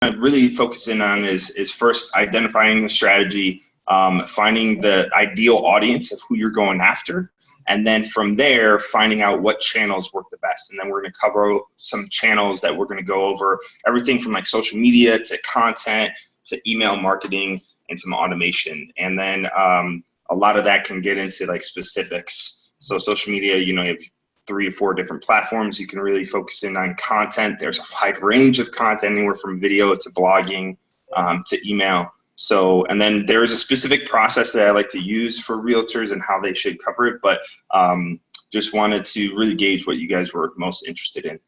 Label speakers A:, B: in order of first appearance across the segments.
A: to really focus in on is first identifying the strategy, finding the ideal audience of who you're going after, and then from there, finding out what channels work the best. And then we're going to cover some channels that we're going to go over, everything from like social media to content to email marketing and some automation. And then a lot of that can get into like specifics. So social media, you know, you have 3 or 4 different platforms. You can really focus in on content. There's a wide range of content, anywhere from video to blogging to email. So, and then there's a specific process that I like to use for realtors and how they should cover it, but just wanted to really gauge what you guys were most interested in.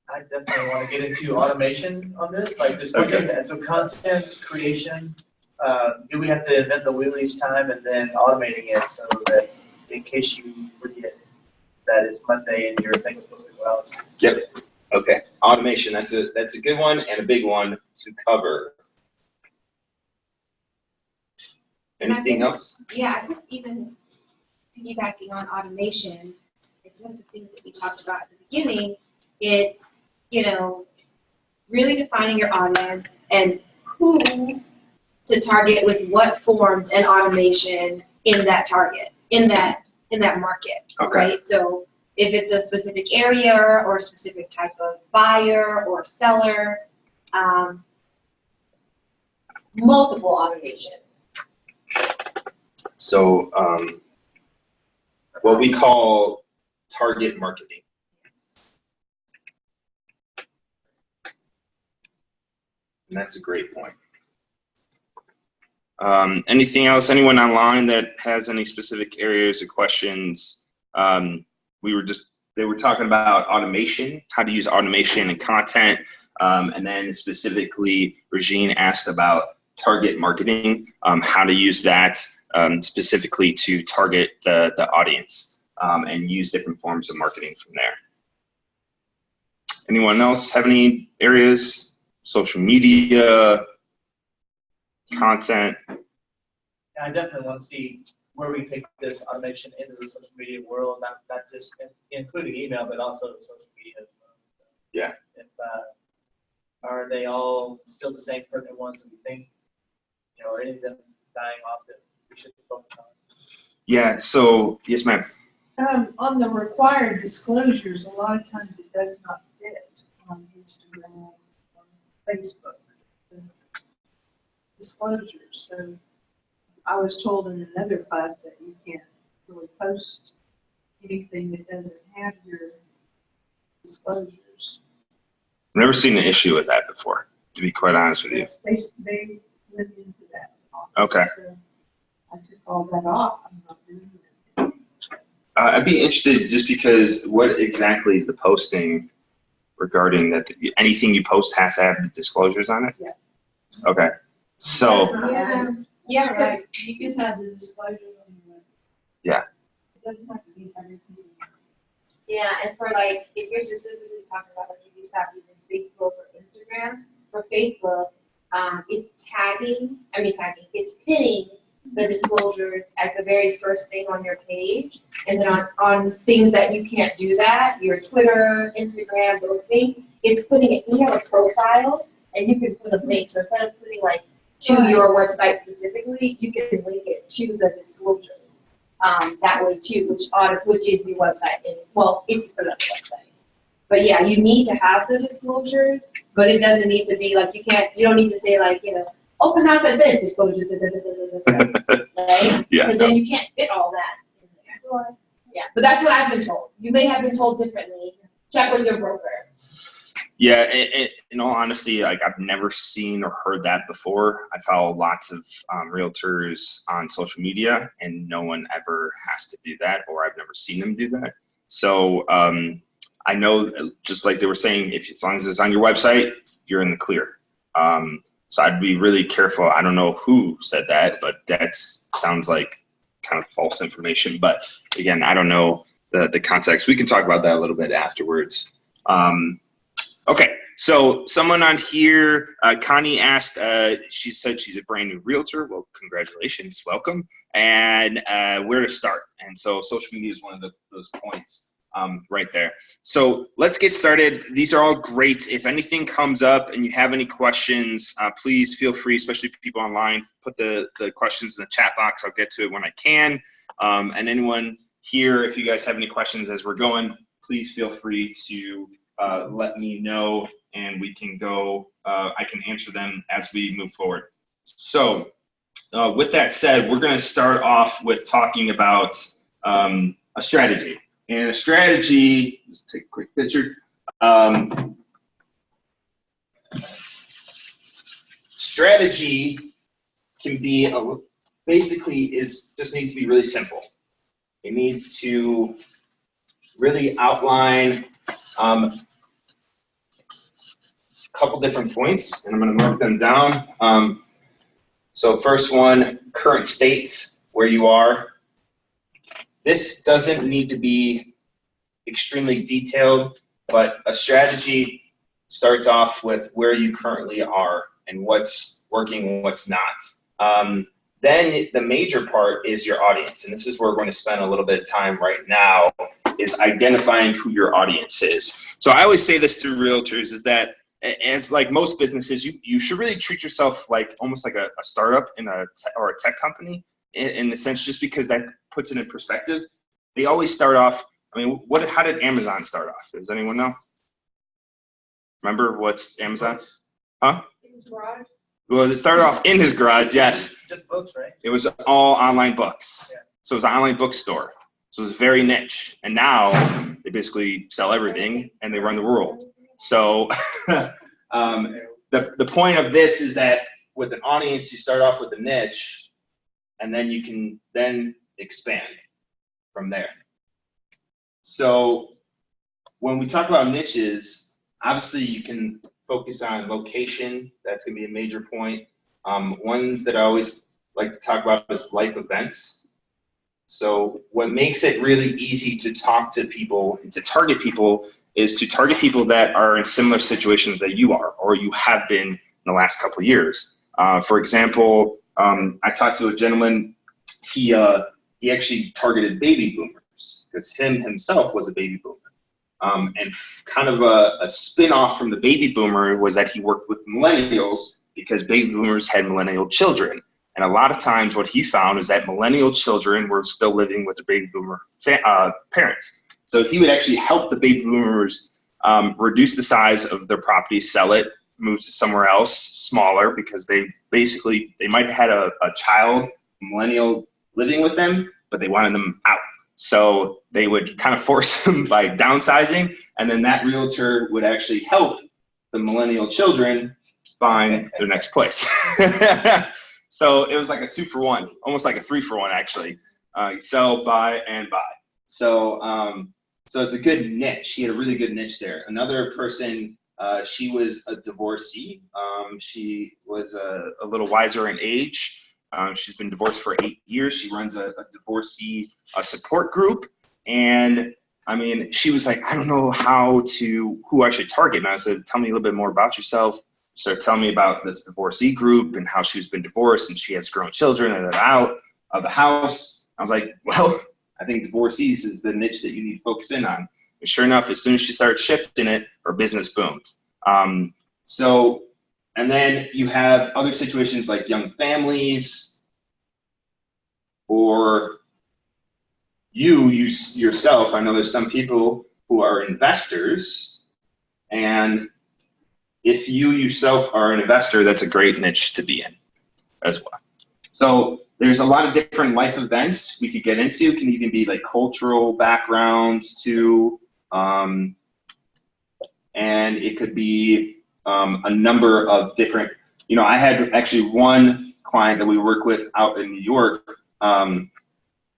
B: I definitely want to get into automation on this, like just looking at some content creation. Do we have to invent the wheel each time, and then automating it so that in case you forget that it's Monday and you're thinking supposed to go out.
A: Yep. Okay. Automation. That's a good one and a big one to cover. Anything else?
C: Yeah, I think even piggybacking on automation, it's one of the things that we talked about at the beginning. It's, you know, really defining your audience and who to target with what forms and automation in that target, in that market,
A: okay.
C: Right? So if it's a specific area or a specific type of buyer or seller, multiple automation.
A: So what we call target marketing. And that's a great point. Anything else? Anyone online that has any specific areas or questions? They were talking about automation, how to use automation and content, and then specifically Regine asked about target marketing, how to use that specifically to target the audience and use different forms of marketing from there. Anyone else have any areas? Social media, content?
B: Yeah, I definitely want to see where we take this automation into the social media world, not just including email, but also social media as well.
A: Yeah.
B: If, are they all still the same pertinent ones that we think, you know, are any of them dying off that we should focus on?
A: Yeah, so, yes, ma'am.
D: On the required disclosures, a lot of times it does not fit on Instagram or Facebook. The disclosures. So I was told in another class that you can't really post anything that doesn't have your disclosures.
A: I've never seen an issue with that before, to be quite honest with you.
D: Yes, they went into that.
A: Okay.
D: So I took all that off. I'm not doing it.
A: I'd be interested just because what exactly is the posting regarding that? Anything you post has to have the disclosures on it?
D: Yeah.
A: Okay. So.
C: Yeah,
D: right. You can have the disclosures on your website.
A: Yeah.
D: It doesn't have to be every piece of information.
C: Yeah, and for like, if you're specifically talking about like if you stop using Facebook or Instagram, for Facebook, it's pinning the disclosures as the very first thing on your page. And then on things that you can't do that, your Twitter, Instagram, those things, it's putting it, you have a profile and you can put a link. So instead of putting like to your website specifically, you can link it to the disclosures. That way too, which is your website. And, well, if you put it on the website. But yeah, you need to have the disclosures, but it doesn't need to be like, you don't need to say like, you know, open house at this, disclosures, right?
A: Yeah.
C: Because then you can't fit all that in there. Yeah, but that's what I've been told. You may have been told differently. Check with your broker.
A: Yeah, in all honesty, like I've never seen or heard that before. I follow lots of realtors on social media, and no one ever has to do that, or I've never seen them do that. So I know, just like they were saying, as long as it's on your website, you're in the clear. So I'd be really careful. I don't know who said that, but that sounds like kind of false information. But again, I don't know the context. We can talk about that a little bit afterwards. Okay, so someone on here, Connie asked, she said she's a brand new realtor. Well, congratulations, welcome. And where to start. And so social media is one of those points. right there. So let's get started. These are all great. If anything comes up and you have any questions, please feel free, especially people online, put the questions in the chat box. I'll get to it when I can. And anyone here, if you guys have any questions as we're going, please feel free to let me know, and we can go, I can answer them as we move forward. So with that said, we're going to start off with talking about a strategy. And a strategy, let's take a quick picture. Strategy can be, basically just needs to be really simple. It needs to really outline a couple different points, and I'm going to mark them down. So first one, current state, where you are. This doesn't need to be extremely detailed, but a strategy starts off with where you currently are and what's working and what's not. Then the major part is your audience, and this is where we're going to spend a little bit of time right now, is identifying who your audience is. So I always say this to realtors, is that as like most businesses, you should really treat yourself like almost like a startup or a tech company, in a sense, just because that puts it in perspective. They always start off, I mean, how did Amazon start off? Does anyone know? Remember what's Amazon? Huh?
C: In his garage.
A: Well, it started off in his garage, yes.
B: Just books, right?
A: It was all online books.
B: Yeah.
A: So it was an online bookstore. So it was very niche. And now they basically sell everything and they run the world. So the point of this is that with an audience, you start off with a niche, and then you can then expand from there. So when we talk about niches, obviously you can focus on location. That's going to be a major point. Ones that I always like to talk about is life events. So what makes it really easy to talk to people and to target people is to target people that are in similar situations that you are, or you have been in the last couple of years. For example, I talked to a gentleman, he actually targeted baby boomers because himself was a baby boomer. And kind of a spin-off from the baby boomer was that he worked with millennials because baby boomers had millennial children. And a lot of times what he found is that millennial children were still living with the baby boomer parents. So he would actually help the baby boomers reduce the size of their property, sell it, move to somewhere else smaller, because they might have had a child, millennial, living with them, but they wanted them out. So they would kind of force them by downsizing, and then that realtor would actually help the millennial children find their next place. So it was like a 2-for-1, almost like a 3-for-1 actually. Sell, buy, and buy. So so it's a good niche. He had a really good niche there. Another person, she was a divorcee. She was a little wiser in age. She's been divorced for 8 years. She runs a divorcee support group. And I mean, she was like, I don't know who I should target. And I said, tell me a little bit more about yourself. She started telling me about this divorcee group and how she's been divorced and she has grown children and they're out of the house. I was like, well, I think divorcees is the niche that you need to focus in on. And sure enough, as soon as she started shifting it, her business boomed. And then you have other situations like young families, or you yourself. I know there's some people who are investors, and if you yourself are an investor, that's a great niche to be in as well. So there's a lot of different life events we could get into. It can even be like cultural backgrounds too. And it could be a number of different, I had actually one client that we work with out in New York.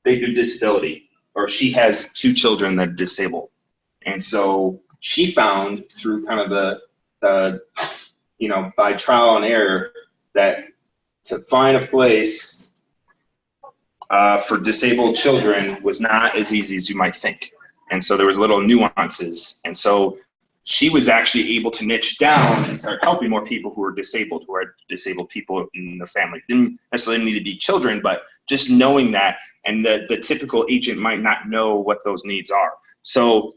A: They do disability, or she has 2 children that are disabled. And so she found through kind of the by trial and error, that to find a place for disabled children was not as easy as you might think. And so there was little nuances. And so she was actually able to niche down and start helping more people who are disabled, who are disabled people in the family. Didn't necessarily need to be children, but just knowing that, and the typical agent might not know what those needs are. So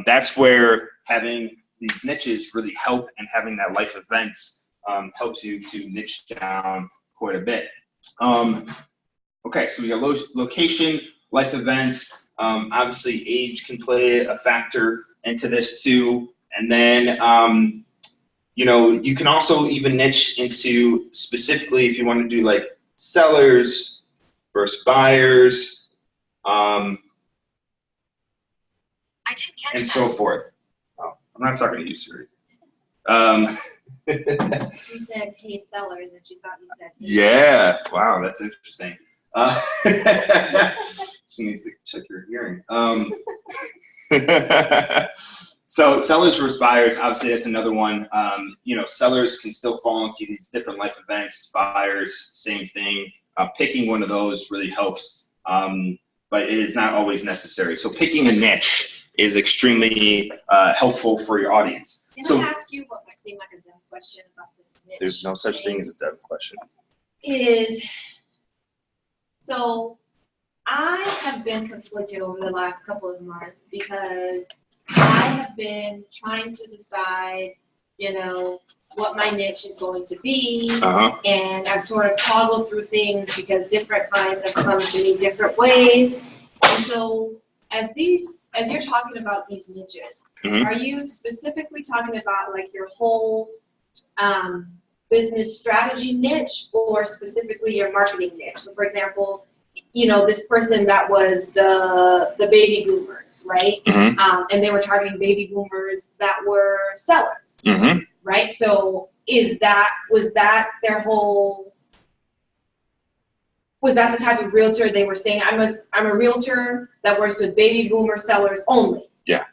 A: that's where having these niches really help, and having that life events helps you to niche down quite a bit. Okay, so we got location, life events. Obviously, age can play a factor into this too. And then, you know, you can also even niche into specifically if you want to do like sellers versus buyers, and so forth. Oh, I'm not talking to you, Siri.
C: You said, hey, sellers, and she thought you said, hey.
A: Yeah, wow, that's interesting. She needs to check your hearing. So sellers versus buyers, obviously that's another one. You know, sellers can still fall into these different life events. Buyers, same thing. Picking one of those really helps, but it is not always necessary. So picking a niche is extremely helpful for your audience.
C: Can I ask you what might seem like a dumb question about this niche?
A: There's no such thing as a dumb question.
C: So I have been conflicted over the last couple of months because I have been trying to decide, you know, what my niche is going to be. And I've sort of toggled through things because different clients have come to me different ways. And so as you're talking about these niches, are you specifically talking about like your whole business strategy niche, or specifically your marketing niche? So for example, you know, this person that was the baby boomers, right? And they were targeting baby boomers that were sellers, right? So was that the type of realtor they were saying, I'm a realtor that works with baby boomer sellers only?
A: Yeah.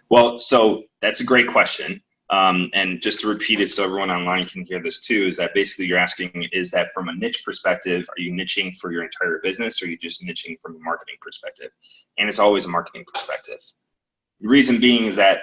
A: Well, so that's a great question. And just to repeat it so everyone online can hear this too, is that basically you're asking, is that from a niche perspective, are you niching for your entire business, or are you just niching from a marketing perspective? And it's always a marketing perspective. The reason being is that,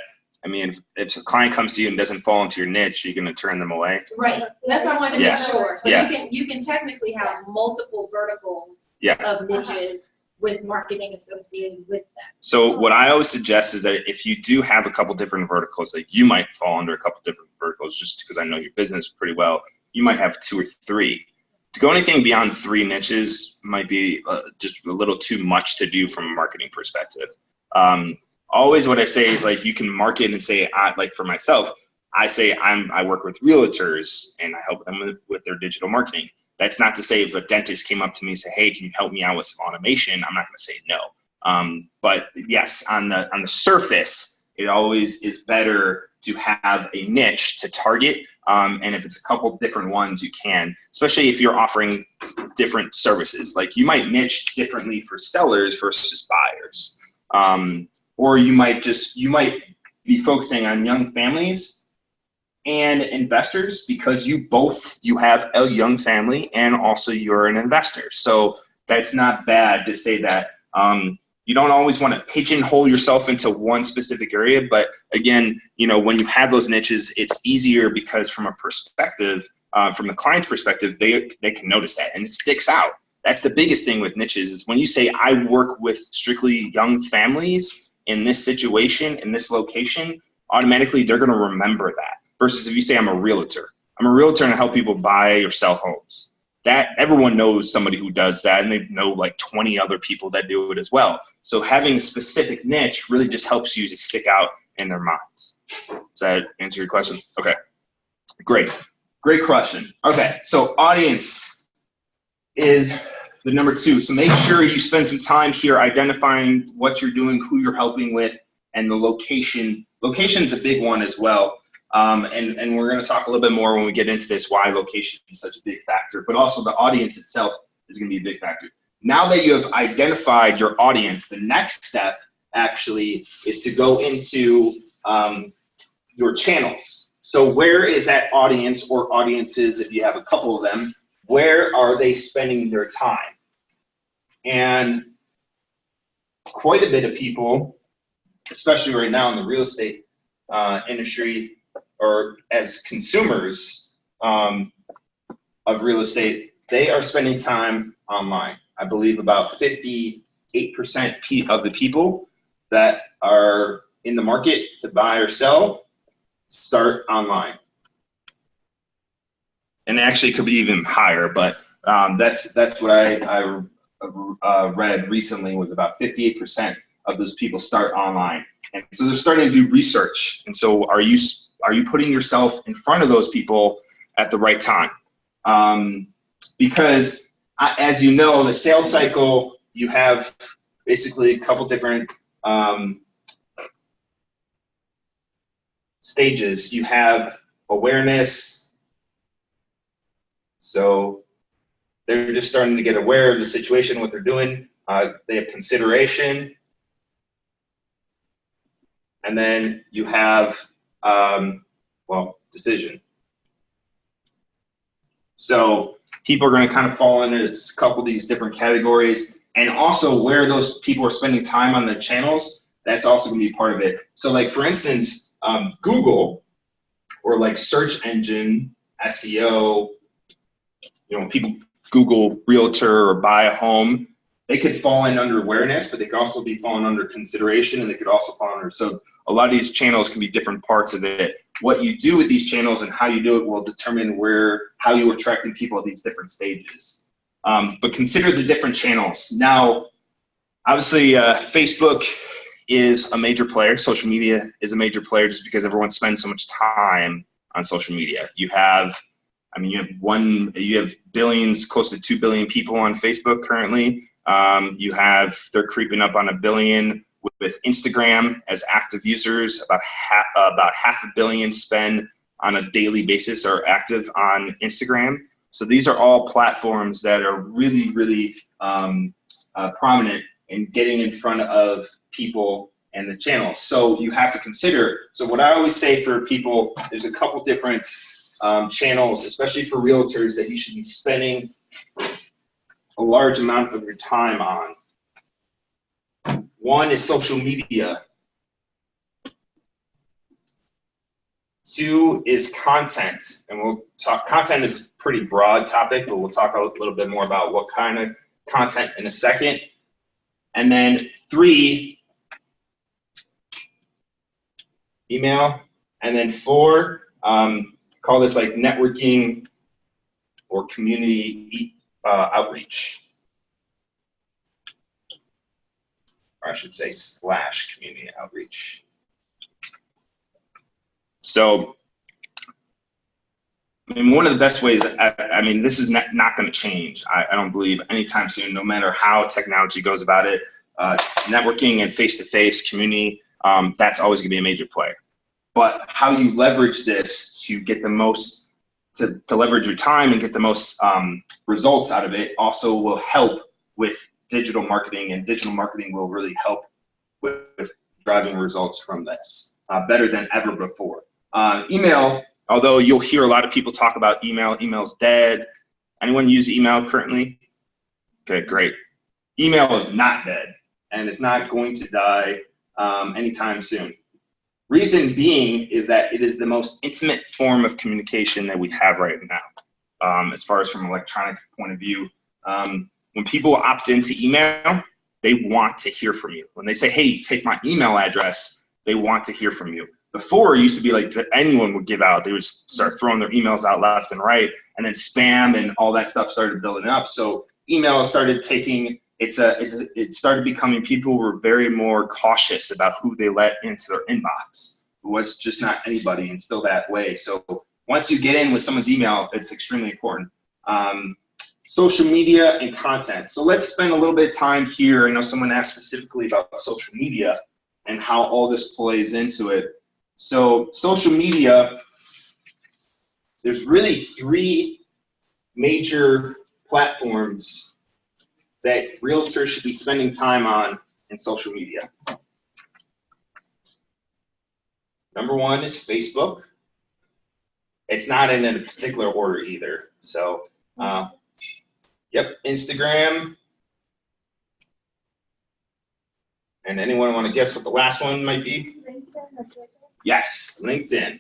A: I mean, if a client comes to you and doesn't fall into your niche, you're going to turn them away.
C: Right. That's what I wanted to make sure. So
A: Yeah.
C: you can technically have multiple verticals of niches with marketing associated with them.
A: So what I always suggest is that if you do have a couple different verticals, like you might fall under a couple different verticals, just because I know your business pretty well, you might have 2 or 3. To go anything beyond 3 niches might be just a little too much to do from a marketing perspective. Always what I say is, like, you can market and say, like for myself, I say I work with realtors and I help them with their digital marketing. That's not to say if a dentist came up to me and said, hey, can you help me out with some automation? I'm not going to say no. But yes, on the surface, it always is better to have a niche to target. And if it's a couple different ones, you can, especially if you're offering different services. Like, you might niche differently for sellers versus buyers. Or you might be focusing on young families and investors, because you have a young family and also you're an investor. So that's not bad to say that. You don't always want to pigeonhole yourself into one specific area, but again, you know, when you have those niches, it's easier because from a perspective, from the client's perspective, they can notice that and it sticks out. That's the biggest thing with niches, is when you say I work with strictly young families in this situation, in this location, automatically they're going to remember that. Versus if you say I'm a realtor and I help people buy or sell homes. That everyone knows somebody who does that, and they know like 20 other people that do it as well. So having a specific niche really just helps you to stick out in their minds. Does that answer your question? Okay, great question. Okay, so audience is the number 2. So make sure you spend some time here identifying what you're doing, who you're helping with, and the location. Location is a big one as well. And we're going to talk a little bit more when we get into this, why location is such a big factor, but also the audience itself is going to be a big factor. Now that you have identified your audience, the next step actually is to go into your channels. So where is that audience or audiences, if you have a couple of them, where are they spending their time? And quite a bit of people, especially right now in the real estate industry, or as consumers of real estate, they are spending time online. I believe about 58% of the people that are in the market to buy or sell, start online. And actually it could be even higher, but that's what I read recently, was about 58% of those people start online. And so they're starting to do research. And so are you putting yourself in front of those people at the right time? Because as you know, the sales cycle, you have basically a couple different stages. You have awareness. So they're just starting to get aware of the situation, what they're doing. They have consideration. And then you have, decision. So people are going to kind of fall into a couple of these different categories. And also where those people are spending time on the channels, that's also going to be part of it. So like, for instance, Google, or like search engine, SEO, people Google realtor or buy a home, they could fall in under awareness, but they could also be falling under consideration, and they could also fall under, so a lot of these channels can be different parts of it. What you do with these channels and how you do it will determine how you're attracting people at these different stages. But consider the different channels. Now, obviously, Facebook is a major player. Social media is a major player just because everyone spends so much time on social media. You have billions, close to 2 billion people on Facebook currently. They're creeping up on 1 billion with Instagram as active users. About half a billion spend on a daily basis are active on Instagram. So these are all platforms that are really, really prominent in getting in front of people and the channels. So you have to consider. So what I always say for people, there's a couple different channels, especially for realtors, that you should be spending a large amount of your time on. One is social media. 2 is content, and we'll talk. Content is a pretty broad topic, but we'll talk a little bit more about what kind of content in a second. And then 3, email, and then 4, call this like networking or community outreach. Or I should say / community outreach. So, one of the best ways, this is not going to change, I don't believe, anytime soon, no matter how technology goes about it. Networking and face-to-face community, that's always going to be a major player. But how you leverage this to get the most, to leverage your time and get the most results out of it also will help with digital marketing, and digital marketing will really help with driving results from this better than ever before. Email, although you'll hear a lot of people talk about email, email's dead. Anyone use email currently? Okay, great. Email is not dead, and it's not going to die anytime soon. Reason being is that it is the most intimate form of communication that we have right now, as far as from an electronic point of view. When people opt into email, they want to hear from you. When they say, hey, take my email address, they want to hear from you. Before, it used to be like that anyone would give out. They would start throwing their emails out left and right, and then spam and all that stuff started building up. So email started taking, it started becoming, people were very more cautious about who they let into their inbox. It was just not anybody, and still that way. So once you get in with someone's email, it's extremely important. Social media and content. So let's spend a little bit of time here. I know someone asked specifically about social media and how all this plays into it. So social media, there's really 3 major platforms that realtors should be spending time on in social media. Number 1 is Facebook. It's not in a particular order either. So, yep, Instagram. And anyone want to guess what the last one might be?
C: LinkedIn.
A: Yes, LinkedIn.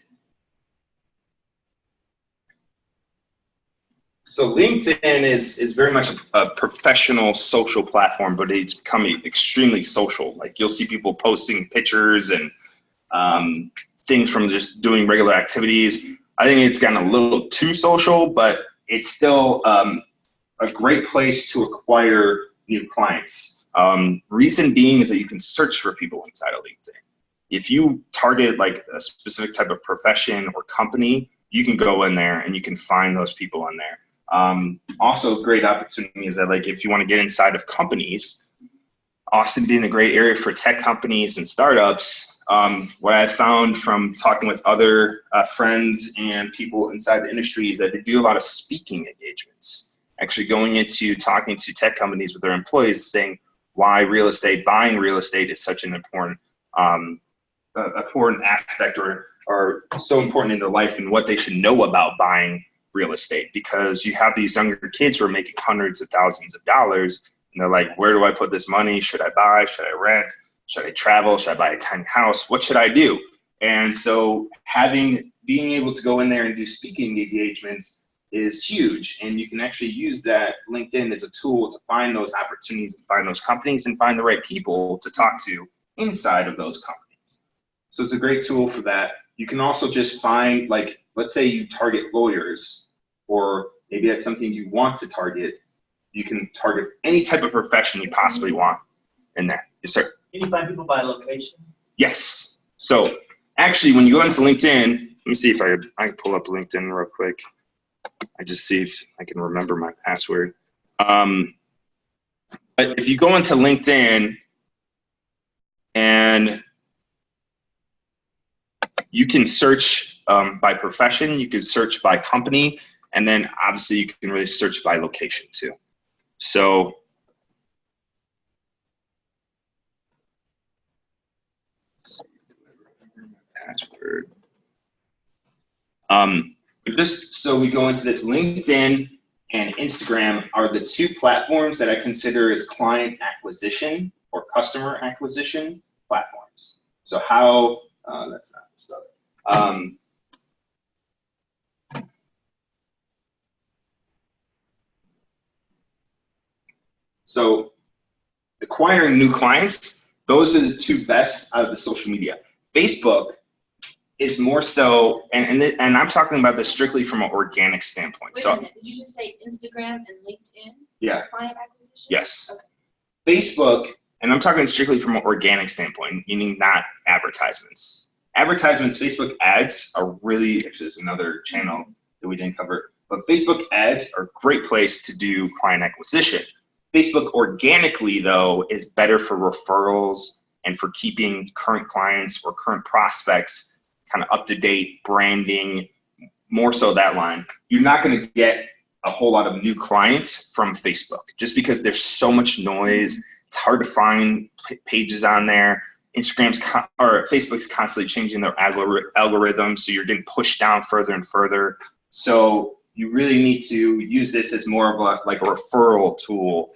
A: So LinkedIn is very much a professional social platform, but it's becoming extremely social. Like you'll see people posting pictures and things from just doing regular activities. I think it's gotten a little too social, but it's still a great place to acquire new clients. Reason being is that you can search for people inside of LinkedIn. If you target like a specific type of profession or company, you can go in there and you can find those people in there. Also, great opportunity is that like if you want to get inside of companies, Austin being a great area for tech companies and startups, what I found from talking with other friends and people inside the industry is that they do a lot of speaking engagements. Actually going into talking to tech companies with their employees, saying why buying real estate is such an important aspect or so important in their life and what they should know about buying real estate, because you have these younger kids who are making hundreds of thousands of dollars and they're like, where do I put this money? Should I buy? Should I rent? Should I travel? Should I buy a tiny house? What should I do? And so being able to go in there and do speaking engagements is huge. And you can actually use that LinkedIn as a tool to find those opportunities and find those companies and find the right people to talk to inside of those companies. So it's a great tool for that. You can also just find, like, let's say you target lawyers, or maybe that's something you want to target. You can target any type of profession you possibly want in there. Yes, sir.
B: Can you find people by location?
A: Yes. So actually, when you go into LinkedIn, let me see if I can pull up LinkedIn real quick. I just see if I can remember my password. But if you go into LinkedIn and you can search by profession, you can search by company, and then obviously you can really search by location too. So password. Just so we go into this, LinkedIn and Instagram are the two platforms that I consider as client acquisition or customer acquisition platforms. So how, that's not stuff. So acquiring new clients, those are the two best out of the social media. Facebook is more so, and I'm talking about this strictly from an organic standpoint.
C: Wait a minute, did you just say Instagram and LinkedIn?
A: Yeah.
C: Client acquisition?
A: Yes.
C: Okay.
A: Facebook, and I'm talking strictly from an organic standpoint, meaning not advertisements. Advertisements, Facebook ads are really, actually there's another channel that we didn't cover, but Facebook ads are a great place to do client acquisition. Facebook organically, though, is better for referrals and for keeping current clients or current prospects kind of up to date, branding, more so that line. You're not going to get a whole lot of new clients from Facebook just because there's so much noise. It's hard to find pages on there. Facebook's constantly changing their algorithm, so you're getting pushed down further and further. So you really need to use this as more of a referral tool,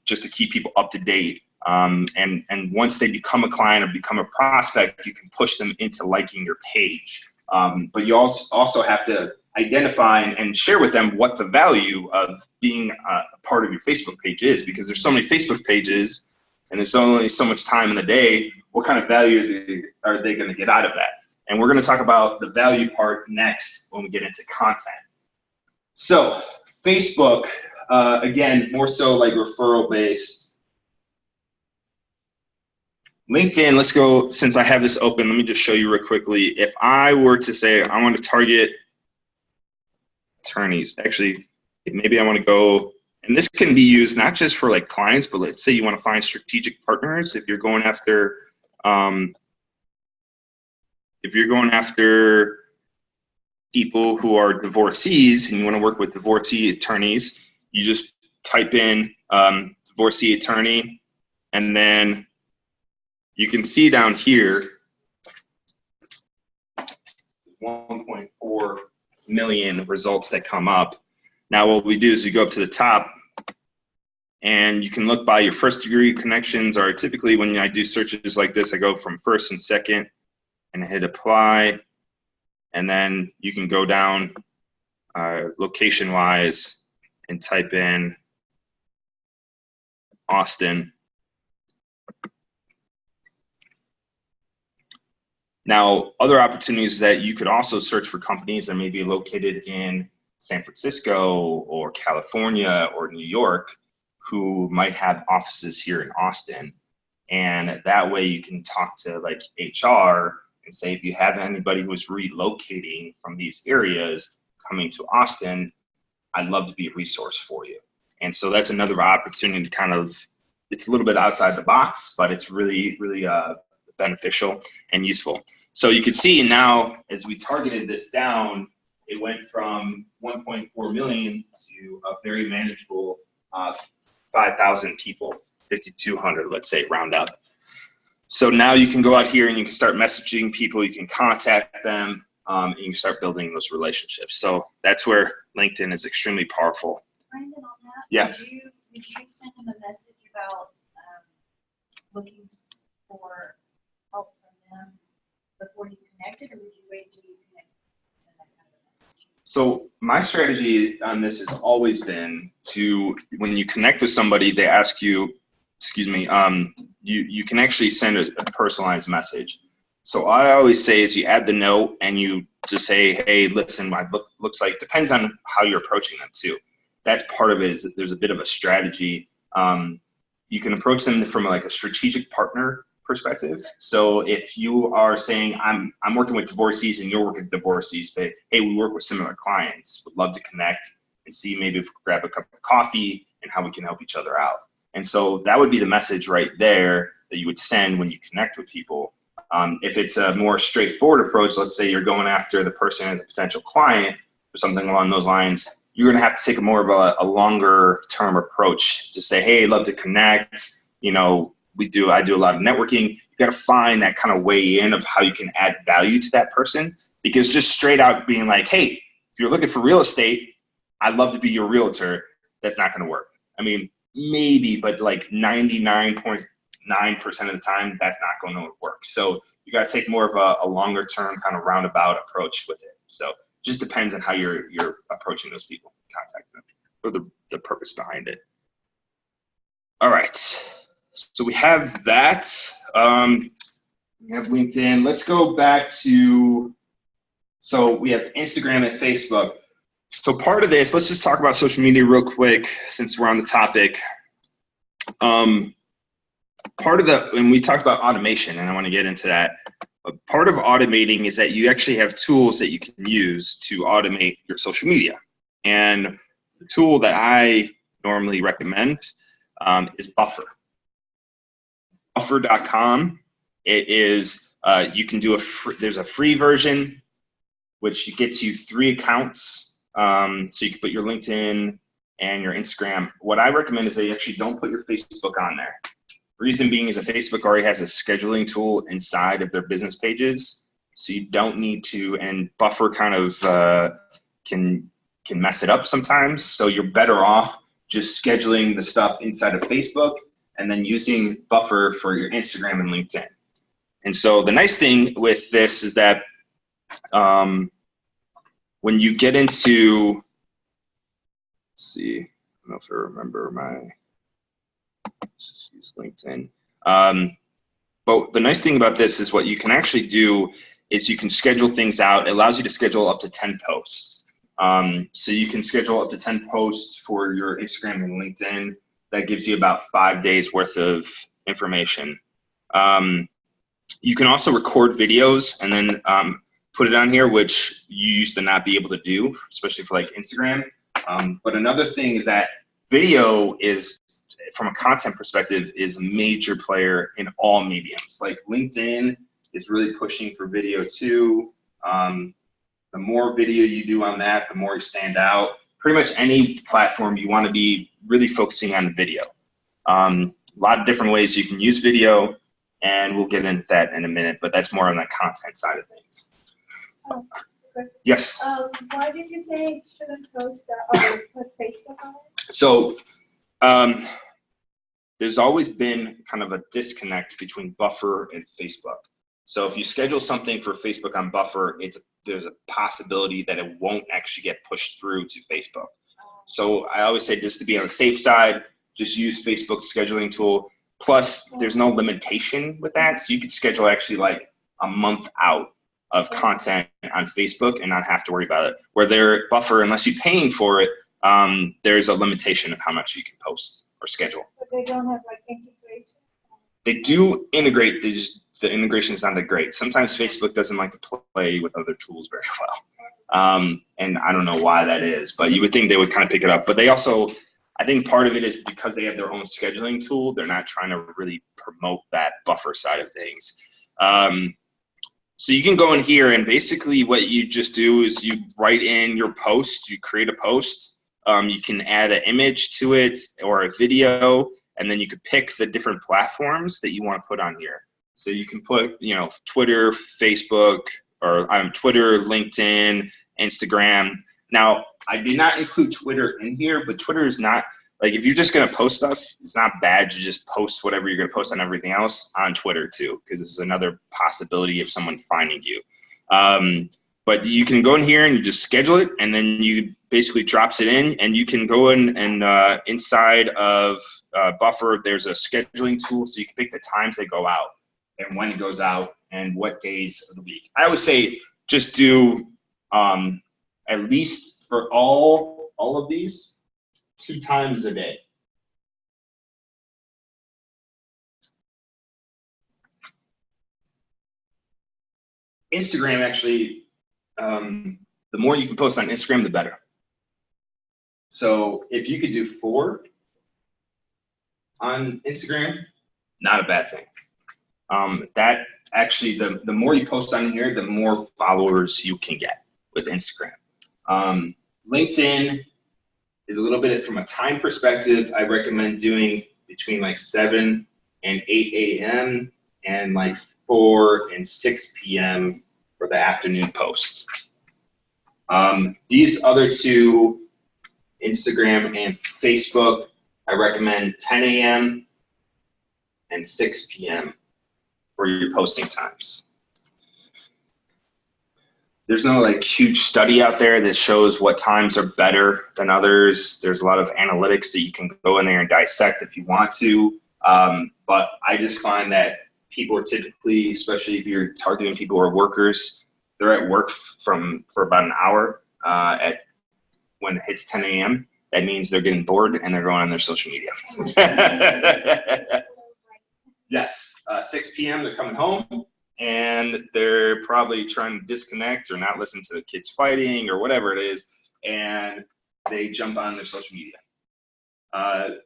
A: just to keep people up to date. And once they become a client or become a prospect, you can push them into liking your page. But you also have to identify and share with them what the value of being a part of your Facebook page is, because there's so many Facebook pages and there's only so much time in the day. What kind of value are they going to get out of that? And we're going to talk about the value part next when we get into content. So Facebook, again, more so like referral based. LinkedIn, let's go, since I have this open, let me just show you real quickly. If I were to say I want to target attorneys, actually, maybe I want to go, and this can be used not just for like clients, but let's say you want to find strategic partners. If you're going after, people who are divorcees and you want to work with divorcee attorneys, you just type in divorcee attorney, and then you can see down here 1.4 million results that come up. Now what we do is we go up to the top and you can look by your first degree connections, or typically when I do searches like this, I go from first and second and hit apply. And then you can go down location-wise and type in Austin. Now, other opportunities that you could also search for companies that may be located in San Francisco or California or New York who might have offices here in Austin. And that way you can talk to like HR and say, if you have anybody who's relocating from these areas coming to Austin, I'd love to be a resource for you. And so that's another opportunity to kind of, it's a little bit outside the box, but it's really, really beneficial and useful. So you can see now, as we targeted this down, it went from 1.4 million to a very manageable 5,000 people, 5,200, let's say, round up. So now you can go out here and you can start messaging people, you can contact them, and you can start building those relationships. So that's where LinkedIn is extremely powerful.
E: Brandon, on that,
A: Yeah.
E: Would you send him a message about looking for help from them before you connected, or would you wait till you connect and send that kind of a message?
A: So my strategy on this has always been to, when you connect with somebody, they ask you, excuse me, you can actually send a personalized message. So I always say is you add the note and you just say, hey, listen, my book looks like, depends on how you're approaching them too. That's part of it, is that there's a bit of a strategy. You can approach them from like a strategic partner perspective. So if you are saying, I'm working with divorcees and you're working with divorcees, but hey, we work with similar clients, would love to connect and see maybe if we could grab a cup of coffee and how we can help each other out. And so that would be the message right there that you would send when you connect with people. If it's a more straightforward approach, let's say you're going after the person as a potential client or something along those lines, you're going to have to take more of a longer term approach to say, hey, I'd love to connect. You know, I do a lot of networking. You got to find that kind of way in of how you can add value to that person, because just straight out being like, hey, if you're looking for real estate, I'd love to be your realtor. That's not going to work. I mean, maybe, but like 99.9% of the time, that's not going to work. So you got to take more of a longer term kind of roundabout approach with it. So just depends on how you're approaching those people, contacting them, or the purpose behind it. All right, so we have that. We have LinkedIn. Let's go back to, so we have Instagram and Facebook. So part of this, let's just talk about social media real quick since we're on the topic. Part of and we talked about automation, and I want to get into that. Part of automating is that you actually have tools that you can use to automate your social media. And the tool that I normally recommend is Buffer. Buffer.com. It is, you can do there's a free version, which gets you 3 accounts. So you can put your LinkedIn and your Instagram. What I recommend is that you actually don't put your Facebook on there. Reason being is that Facebook already has a scheduling tool inside of their business pages, so you don't need to, and Buffer kind of can mess it up sometimes, so you're better off just scheduling the stuff inside of Facebook and then using Buffer for your Instagram and LinkedIn. And so the nice thing with this is that when you get into, let's see, I don't know if I remember let's use LinkedIn. But the nice thing about this is what you can actually do is you can schedule things out. It allows you to schedule up to 10 posts. So you can schedule up to 10 posts for your Instagram and LinkedIn. That gives you about 5 days worth of information. You can also record videos and then put it on here, which you used to not be able to do, especially for like Instagram. But another thing is that video is, from a content perspective, is a major player in all mediums. Like LinkedIn is really pushing for video too. The more video you do on that, the more you stand out. Pretty much any platform you want to be really focusing on video. A lot of different ways you can use video, and we'll get into that in a minute, but that's more on the content side of things. Yes?
C: Why did you say shouldn't post or put Facebook on it?
A: So there's always been kind of a disconnect between Buffer and Facebook. So if you schedule something for Facebook on Buffer, there's a possibility that it won't actually get pushed through to Facebook. So I always say, just to be on the safe side, just use Facebook's scheduling tool. Plus, there's no limitation with that. So you could schedule actually like a month out of content on Facebook and not have to worry about it. Where their Buffer, unless you're paying for it, there's a limitation of how much you can post or schedule.
E: But they don't have like integration?
A: They do integrate, the integration is not that great. Sometimes Facebook doesn't like to play with other tools very well. And I don't know why that is, but you would think they would kind of pick it up. But they also, I think part of it is because they have their own scheduling tool, they're not trying to really promote that Buffer side of things. So you can go in here, and basically what you just do is you write in your post, you create a post, you can add an image to it or a video, and then you could pick the different platforms that you want to put on here. So you can put, you know, Twitter, Facebook, or Twitter, LinkedIn, Instagram. Now, I did not include Twitter in here, but Twitter is not, like, if you're just going to post stuff, it's not bad to just post whatever you're going to post on everything else on Twitter too, because it's another possibility of someone finding you. But you can go in here and you just schedule it, and then you basically drops it in, and you can go in and inside of Buffer, there's a scheduling tool, so you can pick the times they go out and when it goes out and what days of the week. I would say just do at least for all of these, 2 times a day. Instagram actually, the more you can post on Instagram, the better. So if you could do 4 on Instagram, not a bad thing. That actually, the more you post on here, the more followers you can get with Instagram. LinkedIn is a little bit, from a time perspective, I recommend doing between like 7 and 8 a.m. and like 4 and 6 p.m. for the afternoon post. These other 2, Instagram and Facebook, I recommend 10 a.m. and 6 p.m. for your posting times. There's no like huge study out there that shows what times are better than others. There's a lot of analytics that you can go in there and dissect if you want to. But I just find that people are typically, especially if you're targeting people who are workers, they're at work for about an hour when it hits 10 a.m. That means they're getting bored and they're going on their social media. Yes, 6 p.m. they're coming home and they're probably trying to disconnect or not listen to the kids fighting or whatever it is, and they jump on their social media.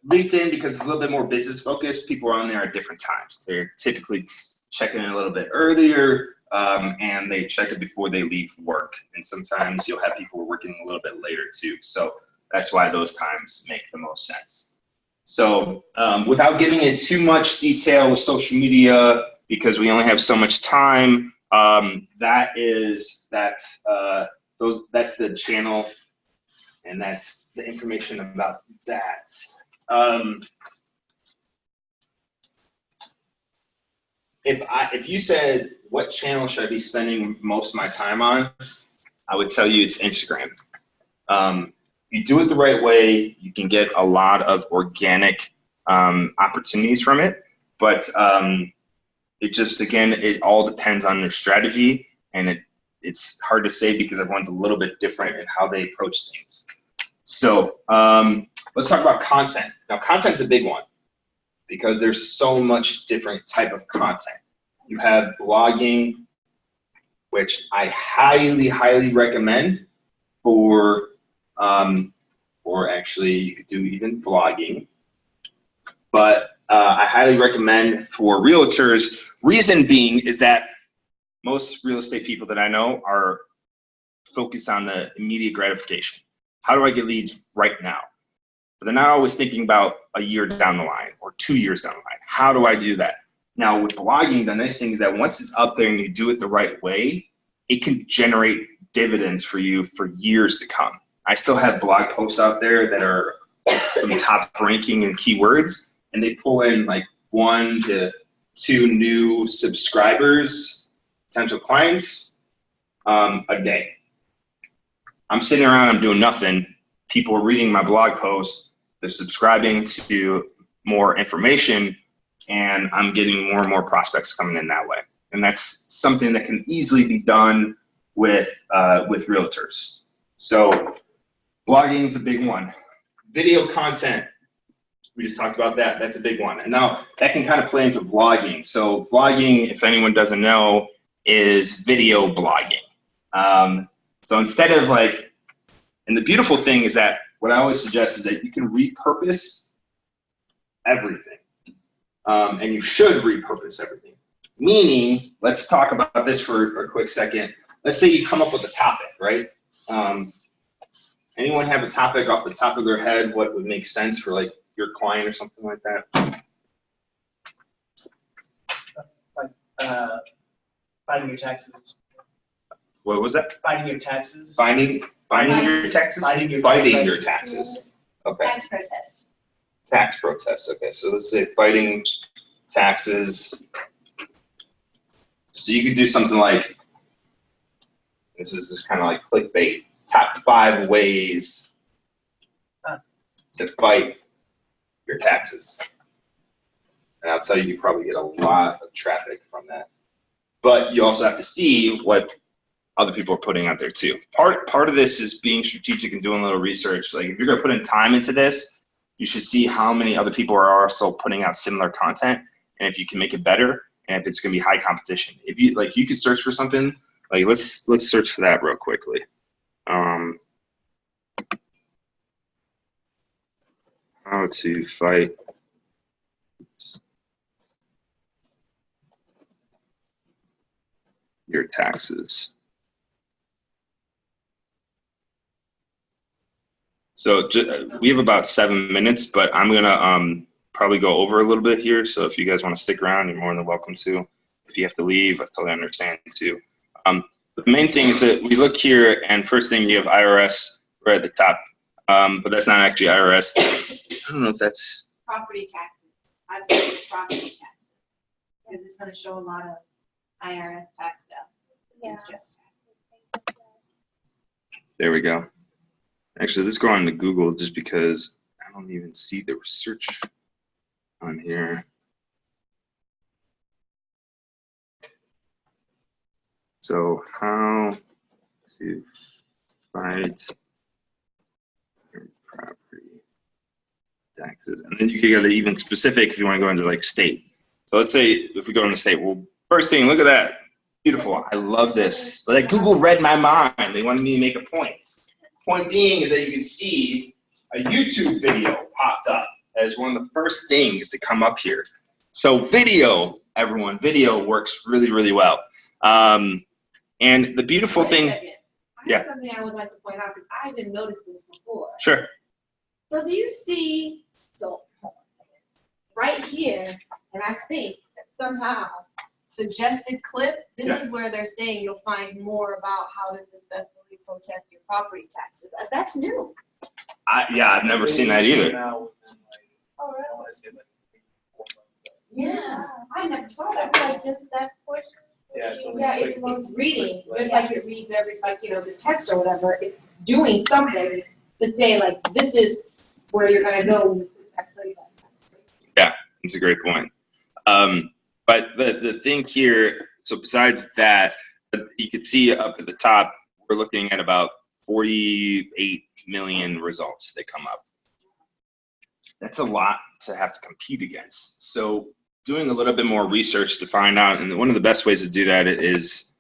A: LinkedIn, because it's a little bit more business focused, people are on there at different times. They're typically checking in a little bit earlier, and they check it before they leave work. And sometimes you'll have people working a little bit later too. So that's why those times make the most sense. So without getting into too much detail with social media, because we only have so much time, that's the channel, and that's the information about that. If you said, what channel should I be spending most of my time on, I would tell you it's Instagram. If you do it the right way, you can get a lot of organic opportunities from it. But it just, again, it all depends on their strategy, and it's hard to say because everyone's a little bit different in how they approach things. So let's talk about content. Now, content's a big one because there's so much different type of content. You have blogging, which I highly, highly recommend for actually, you could do even vlogging, but I highly recommend for realtors. Reason being is that most real estate people that I know are focused on the immediate gratification. How do I get leads right now? But they're not always thinking about a year down the line or 2 years down the line. How do I do that? Now with blogging, the nice thing is that once it's up there and you do it the right way, it can generate dividends for you for years to come. I still have blog posts out there that are some top ranking in keywords, and they pull in like 1 to 2 new subscribers potential clients a day. I'm sitting around, I'm doing nothing. People are reading my blog posts, they're subscribing to more information, and I'm getting more and more prospects coming in that way. And that's something that can easily be done with realtors. So blogging is a big one. Video content, we just talked about that. That's a big one. And now that can kind of play into vlogging. So vlogging, if anyone doesn't know, is video blogging. So instead of like, and the beautiful thing is that what I always suggest is that you can repurpose everything. And you should repurpose everything. Meaning, let's talk about this for a quick second. Let's say you come up with a topic, right? Anyone have a topic off the top of their head, what would make sense for like your client or something like that?
B: Like fighting your taxes.
A: What was that?
B: Fighting your taxes.
A: Finding your taxes?
B: Fighting
A: Your taxes. Okay.
E: Tax protest.
A: Tax protests. Okay, so let's say fighting taxes. So you could do something like, this is just kind of like clickbait. Top 5 ways to fight your taxes. And I'll tell you, you probably get a lot of traffic from that. But you also have to see what other people are putting out there too. Part of this is being strategic and doing a little research. Like if you're gonna put in time into this, you should see how many other people are also putting out similar content, and if you can make it better, and if it's gonna be high competition. If you like, you could search for something. Like let's search for that real quickly. How to fight your taxes. So we have about 7 minutes, but I'm gonna probably go over a little bit here. So if you guys want to stick around, you're more than welcome to. If you have to leave, I totally understand too. But the main thing is that we look here, and first thing you have IRS right at the top, but that's not actually IRS. I don't know if that's
C: Property taxes. I think it's property taxes. Because it's gonna show a lot of IRS tax stuff.
E: Yeah.
C: It's just
A: there we go. Actually, let's go on to Google just because I don't even see the research on here. So how to fight your property taxes. And then you can get it even specific if you want to go into like state. So let's say if we go into state, well, first thing, look at that. Beautiful. I love this. Like Google read my mind. They wanted me to make a point. Point being is that you can see a YouTube video popped up as one of the first things to come up here. So video, everyone, video works really, really well. And the beautiful thing,
C: I
A: yeah.
C: have something I would like to point out because I didn't notice this before.
A: Sure.
C: So do you see, so right here, and I think that somehow suggested clip, this
A: Yeah.
C: is where they're saying you'll find more about how to successfully protest your property taxes. That's new.
A: Yeah, I've never seen that either.
C: Oh, really? Yeah, I never saw
E: That's
C: that.
E: like just that portion.
B: Yeah, so
C: Yeah, it's reading, just like it reads every, like, you know, the text or whatever, it's doing something to say like, this is where you're gonna go.
A: Yeah, it's a great point. But the thing here, so besides that, you can see up at the top, we're looking at about 48 million results that come up. That's a lot to have to compete against. So doing a little bit more research to find out, and one of the best ways to do that is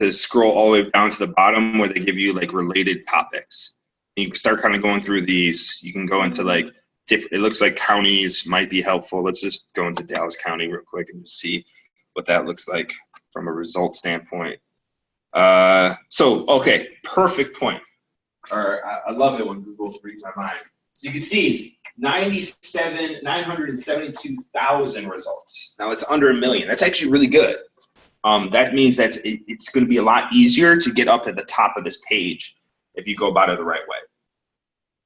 A: to scroll all the way down to the bottom where they give you like related topics. You can start kind of going through these. You can go into like, it looks like counties might be helpful. Let's just go into Dallas County real quick and see what that looks like from a result standpoint. Okay, perfect point. I love it when Google reads my mind. So you can see 972,000 results. Now it's under 1 million. That's actually really good. That means that it's going to be a lot easier to get up at the top of this page if you go about it the right way.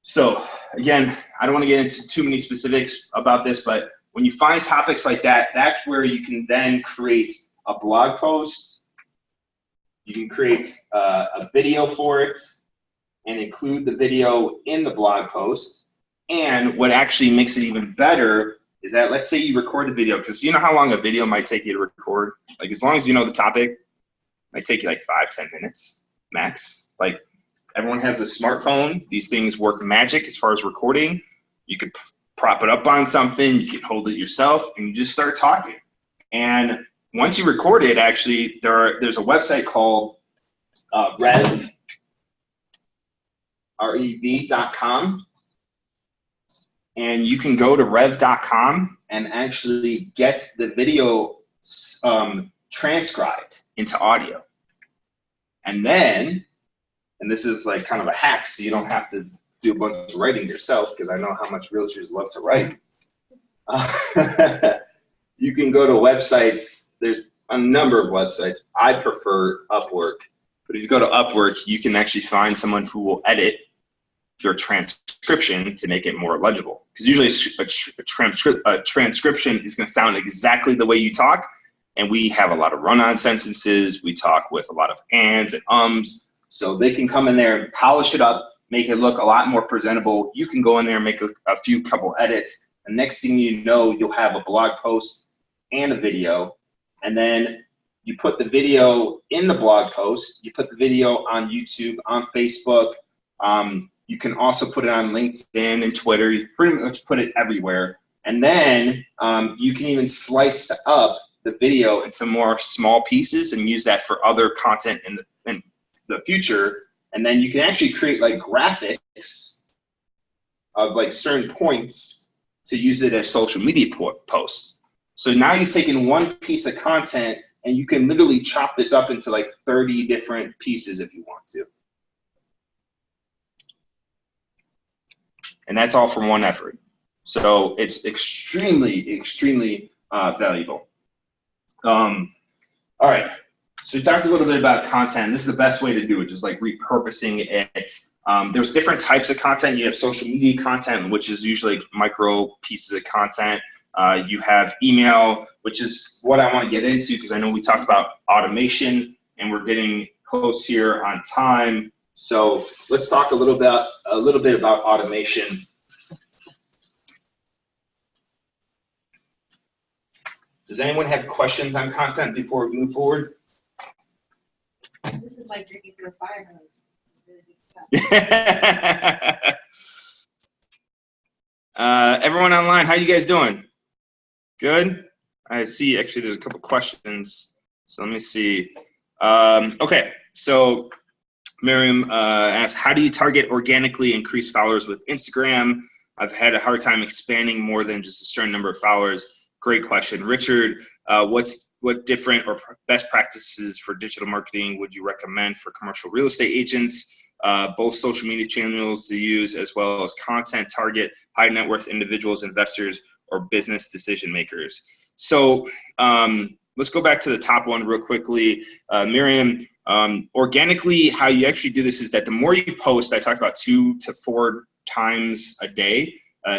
A: So again, I don't want to get into too many specifics about this, but when you find topics like that, that's where you can then create a blog post. You can create a video for it and include the video in the blog post. And what actually makes it even better is that, let's say you record the video, because you know how long a video might take you to record? Like, as long as you know the topic, it might take you like 5-10 minutes max. Like, everyone has a smartphone. These things work magic as far as recording. You could prop it up on something, you can hold it yourself, and you just start talking. And once you record it, actually, there's a website called rev.com. And you can go to rev.com and actually get the video transcribed into audio. And then, and this is like kind of a hack, so you don't have to do a bunch of writing yourself, because I know how much realtors love to write. You can go to websites. There's a number of websites. I prefer Upwork. But if you go to Upwork, you can actually find someone who will edit your transcription to make it more legible. Because usually a transcription is going to sound exactly the way you talk, and we have a lot of run-on sentences. We talk with a lot of ands and ums, so they can come in there and polish it up, make it look a lot more presentable. You can go in there and make a couple edits, and next thing you know, you'll have a blog post and a video, and then you put the video in the blog post, you put the video on YouTube, on Facebook. You can also put it on LinkedIn and Twitter. You pretty much put it everywhere. And then you can even slice up the video into more small pieces and use that for other content in the future. And then you can actually create like graphics of like certain points to use it as social media posts. So now you've taken one piece of content and you can literally chop this up into like 30 different pieces if you want to. And that's all from one effort. So it's extremely, extremely valuable. All right, so we talked a little bit about content. This is the best way to do it, just like repurposing it. There's different types of content. You have social media content, which is usually micro pieces of content. You have email, which is what I want to get into, because I know we talked about automation and we're getting close here on time. So let's talk a little bit about automation. Does anyone have questions on content before we move forward?
C: This is like drinking through a fire hose. It's really good stuff.
A: Everyone online, how you guys doing? Good? I see actually there's a couple questions. So let me see. Okay, so Miriam asked, how do you target organically increase followers with Instagram? I've had a hard time expanding more than just a certain number of followers. Great question. Richard, what different or best practices for digital marketing would you recommend for commercial real estate agents? Both social media channels to use, as well as content target high net worth individuals, investors, or business decision makers. So let's go back to the top one real quickly. Miriam, organically, how you actually do this is that the more you post, I talked about 2 to 4 times a day.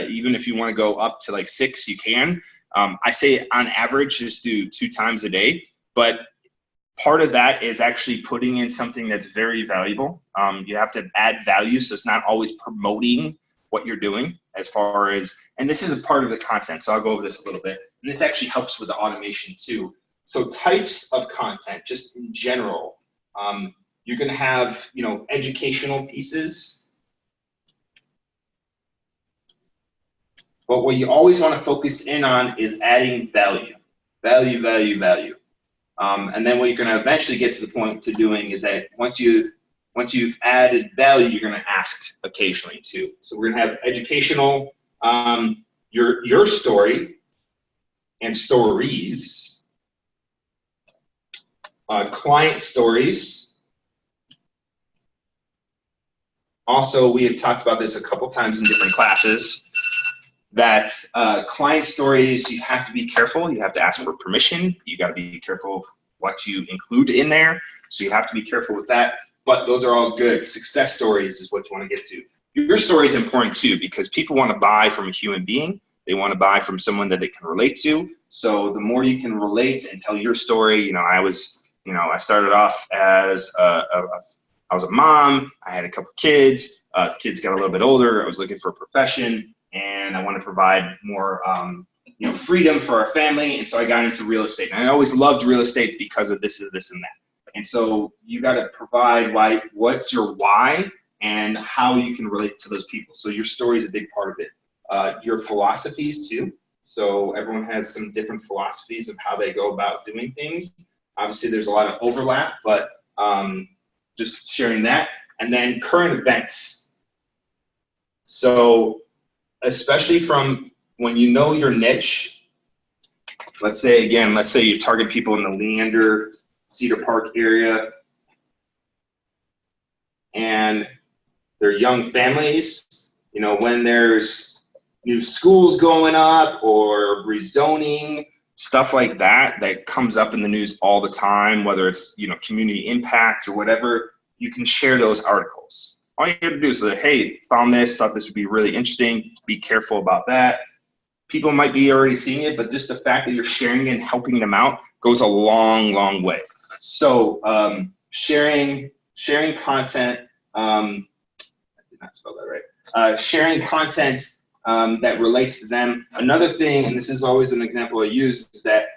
A: Even if you want to go up to like 6, you can. I say on average, just do 2 times a day. But part of that is actually putting in something that's very valuable. You have to add value, so it's not always promoting what you're doing as far as, and this is a part of the content, so I'll go over this a little bit. And this actually helps with the automation too. So types of content, just in general, you're gonna have, educational pieces. But what you always want to focus in on is adding value. Value. And then what you're going to eventually get to the point to doing is that once you've added value, you're going to ask occasionally too. So we're going to have educational, your story and stories, client stories. Also, we have talked about this a couple times in different classes, that client stories, you have to be careful. You have to ask for permission. You got to be careful of what you include in there. So you have to be careful with that. But those are all good. Success stories is what you want to get to. Your story is important too, because people want to buy from a human being. They want to buy from someone that they can relate to. So the more you can relate and tell your story, I started off as I was a mom. I had a couple kids. The kids got a little bit older. I was looking for a profession, and I want to provide more, freedom for our family. And so I got into real estate. And I always loved real estate because of this and this and that. And so you got to provide what's your why and how you can relate to those people. So your story is a big part of it. Your philosophies too. So everyone has some different philosophies of how they go about doing things. Obviously, there's a lot of overlap, but just sharing that. And then current events. So especially from when you know your niche, let's say you target people in the Leander, Cedar Park area, and they're young families, when there's new schools going up or rezoning, stuff like that comes up in the news all the time, whether it's, community impact or whatever, you can share those articles. All you have to do is say, hey, found this, thought this would be really interesting, be careful about that. People might be already seeing it, but just the fact that you're sharing it and helping them out goes a long, long way. So sharing content, I did not spell that right. Sharing content that relates to them. Another thing, and this is always an example I use, is that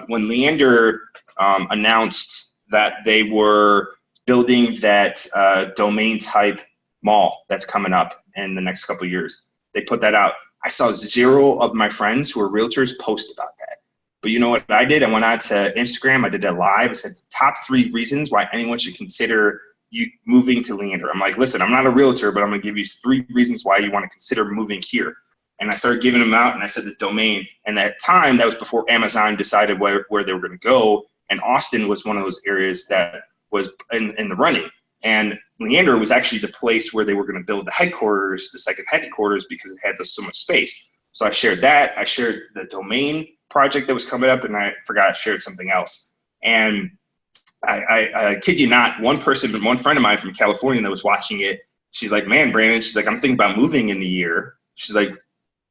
A: when Leander announced that they were building that domain type mall that's coming up in the next couple of years, they put that out. I saw 0 of my friends who are realtors post about that. But you know what I did? I went on to Instagram. I did a live. I said top 3 reasons why anyone should consider you moving to Leander. I'm like, listen, I'm not a realtor, but I'm gonna give you 3 reasons why you want to consider moving here. And I started giving them out, and I said the domain. And at that time, that was before Amazon decided where they were going to go. And Austin was one of those areas that was in the running. And Leander was actually the place where they were going to build the headquarters, the second headquarters, because it had so much space. So I shared that. I shared the domain project that was coming up, and I forgot I shared something else. And I kid you not, one friend of mine from California that was watching it, she's like, man, Brandon, she's like, I'm thinking about moving in the year. She's like,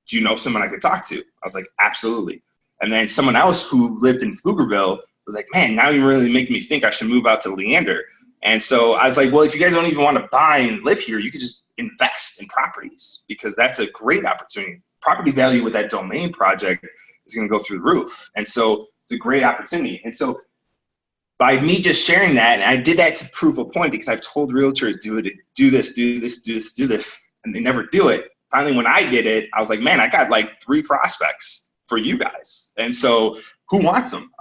A: do you know someone I could talk to? I was like, absolutely. And then someone else who lived in Pflugerville was like, man, now you really make me think I should move out to Leander. And so I was like, well, if you guys don't even want to buy and live here, you could just invest in properties, because that's a great opportunity. Property value with that domain project is going to go through the roof. And so it's a great opportunity. And so by me just sharing that, and I did that to prove a point, because I've told realtors, do this, and they never do it. Finally, when I did it, I was like, man, I got like 3 prospects for you guys. And so who wants them?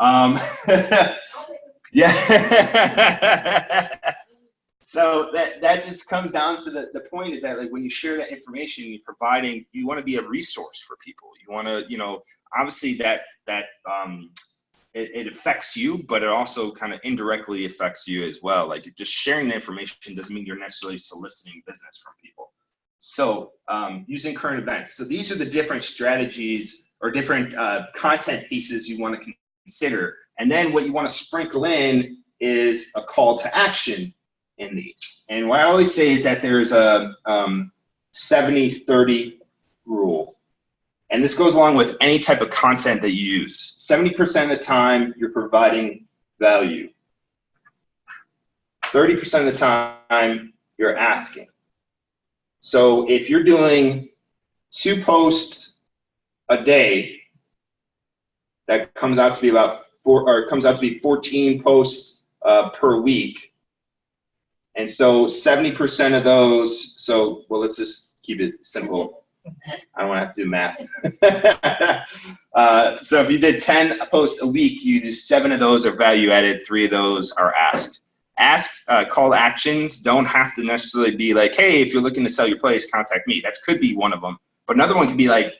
A: Yeah. So that just comes down to the point is that, like, when you share that information, you want to be a resource for people. You want to, obviously that it affects you, but it also kind of indirectly affects you as well. Like, just sharing the information doesn't mean you're necessarily soliciting business from people. So using current events. So these are the different strategies or different content pieces you want to consider. And then what you want to sprinkle in is a call to action in these. And what I always say is that there's a 70-30 rule. And this goes along with any type of content that you use. 70% of the time, you're providing value. 30% of the time, you're asking. So if you're doing 2 posts a day, that comes out to be about 14 posts per week. And so 70% of those, let's just keep it simple. I don't want to have to do math. So if you did 10 posts a week, you do 7 of those are value added, 3 of those are asked. Call to actions don't have to necessarily be like, hey, if you're looking to sell your place, contact me. That could be one of them. But another one could be like,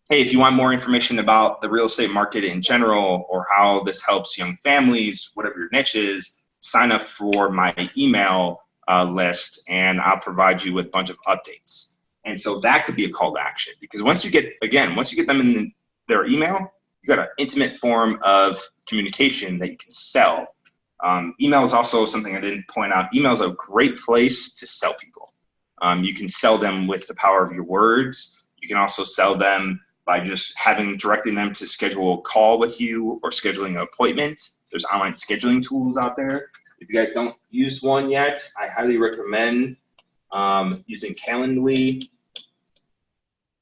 A: hey, if you want more information about the real estate market in general, or how this helps young families, whatever your niche is, sign up for my email list, and I'll provide you with a bunch of updates. And so that could be a call to action, because once you get them in their email, you got an intimate form of communication that you can sell. Email is also something I didn't point out. Email is a great place to sell people. You can sell them with the power of your words. You can also sell them by just directing them to schedule a call with you or scheduling an appointment. There's online scheduling tools out there. If you guys don't use one yet, I highly recommend using Calendly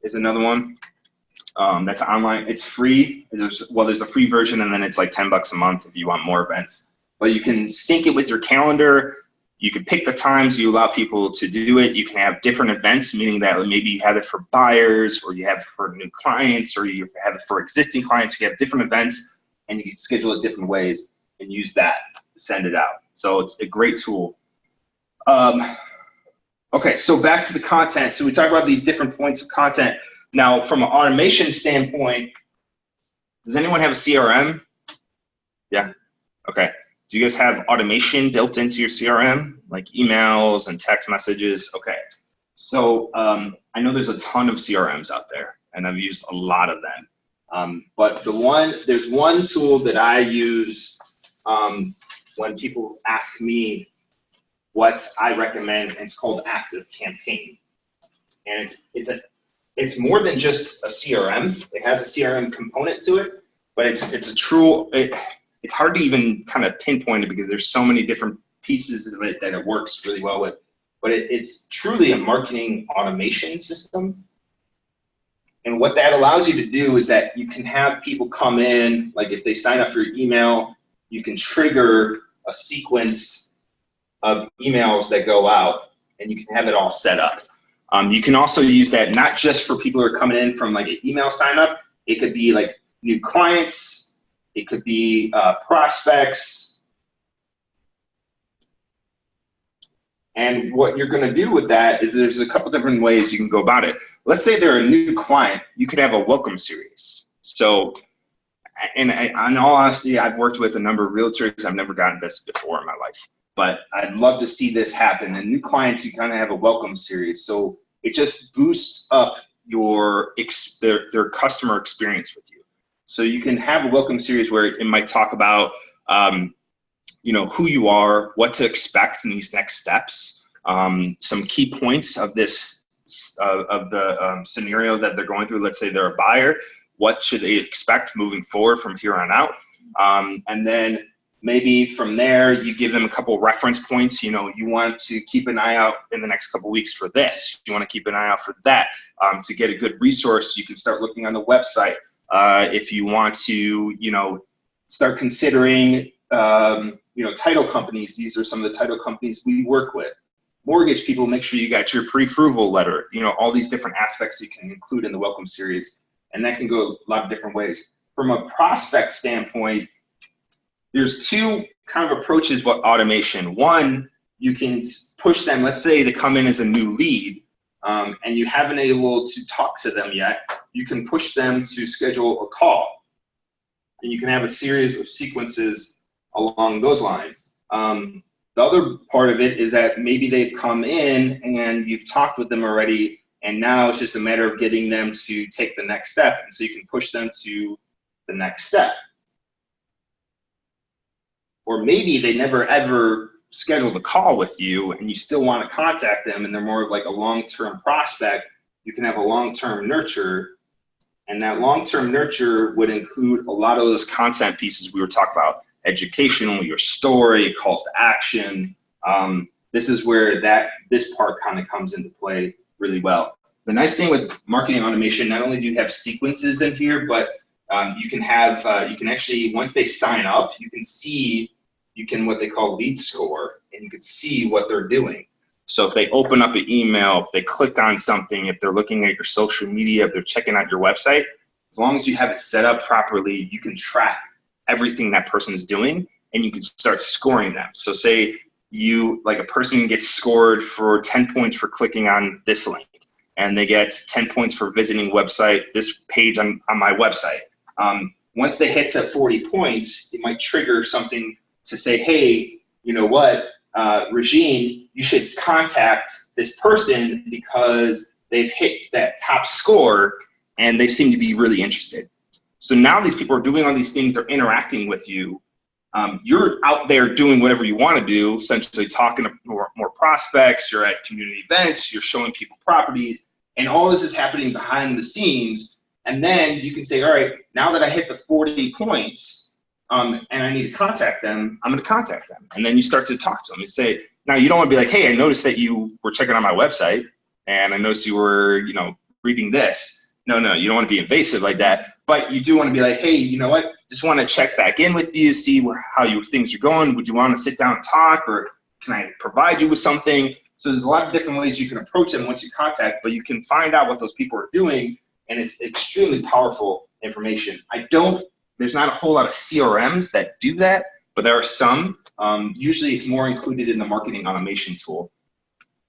A: is another one. That's online. It's free. There's a free version, and then it's like $10 a month if you want more events. But you can sync it with your calendar. You can pick the times you allow people to do it. You can have different events, meaning that maybe you have it for buyers, or you have it for new clients, or you have it for existing clients. You have different events, and you can schedule it different ways and use that to send it out. So it's a great tool. Okay, so back to the content. So we talked about these different points of content. Now, from an automation standpoint, does anyone have a CRM? Yeah, okay. Do you guys have automation built into your CRM, like emails and text messages? Okay, so I know there's a ton of CRMs out there, and I've used a lot of them. But there's one tool that I use when people ask me what I recommend, and it's called Active Campaign. And it's more than just a CRM. It has a CRM component to it, but it's hard to even kind of pinpoint it because there's so many different pieces of it that it works really well with. But it's truly a marketing automation system. And what that allows you to do is that you can have people come in, like if they sign up for your email, you can trigger a sequence of emails that go out, and you can have it all set up. You can also use that not just for people who are coming in from like an email sign up. It could be like new clients. It could be prospects. And what you're going to do with that is there's a couple different ways you can go about it. Let's say they're a new client. You could have a welcome series. So, in all honesty, I've worked with a number of realtors. I've never gotten this before in my life, but I'd love to see this happen. And new clients, you kind of have a welcome series. So it just boosts up their customer experience with you. So you can have a welcome series where it might talk about who you are, what to expect in these next steps, some key points of this of the scenario that they're going through. Let's say they're a buyer. What should they expect moving forward from here on out? And then maybe from there, you give them a couple reference points. You want to keep an eye out in the next couple weeks for this. You want to keep an eye out for that. To get a good resource, you can start looking on the website. If you want to, start considering, title companies. These are some of the title companies we work with. Mortgage people, make sure you got your pre-approval letter. All these different aspects you can include in the welcome series. And that can go a lot of different ways. From a prospect standpoint, there's two kind of approaches with automation. One, you can push them. Let's say they come in as a new lead, and you haven't been able to talk to them yet. You can push them to schedule a call, and you can have a series of sequences along those lines. The other part of it is that maybe they've come in and you've talked with them already, and now it's just a matter of getting them to take the next step. And so you can push them to the next step. Or maybe they never ever scheduled a call with you and you still want to contact them and they're more of like a long-term prospect. You can have a long-term nurture, and that long-term nurture would include a lot of those content pieces we were talking about. Educational, your story, calls to action. This is where this part kind of comes into play really well. The nice thing with marketing automation, not only do you have sequences in here, but you can actually, once they sign up, you can what they call lead score, and you can see what they're doing. So if they open up an email, if they click on something, if they're looking at your social media, if they're checking out your website, as long as you have it set up properly, you can track everything that person's doing, and you can start scoring them. So say a person gets scored for 10 points for clicking on this link, and they get 10 points for visiting this page on my website. Once they hit to 40 points, it might trigger something to say, hey, you know what, Regine, you should contact this person because they've hit that top score and they seem to be really interested. So now these people are doing all these things, they're interacting with you. You're out there doing whatever you want to do, essentially talking to more prospects, you're at community events, you're showing people properties, and all this is happening behind the scenes, And then you can say, all right, now that I hit the 40 points, and I need to contact them, I'm going to contact them. And then you start to talk to them. You say, now you don't want to be like, hey, I noticed that you were checking out my website, and I noticed you were, you know, reading this. No, you don't want to be invasive like that. But you do want to be like, hey, you know what? Just want to check back in with you, see how your things are going. Would you want to sit down and talk, or can I provide you with something? So there's a lot of different ways you can approach them once you contact, but you can find out what those people are doing, and it's extremely powerful information. There's not a whole lot of CRMs that do that, but there are some. Usually it's more included in the marketing automation tool.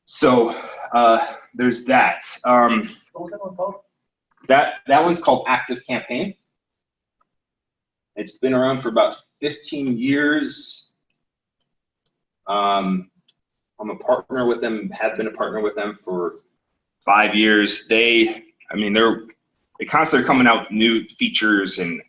A: So there's that.
B: What was that one called?
A: That one's called Active Campaign. It's been around for about 15 years. I'm a partner with them, have been a partner with them for 5 years. They're constantly coming out new features and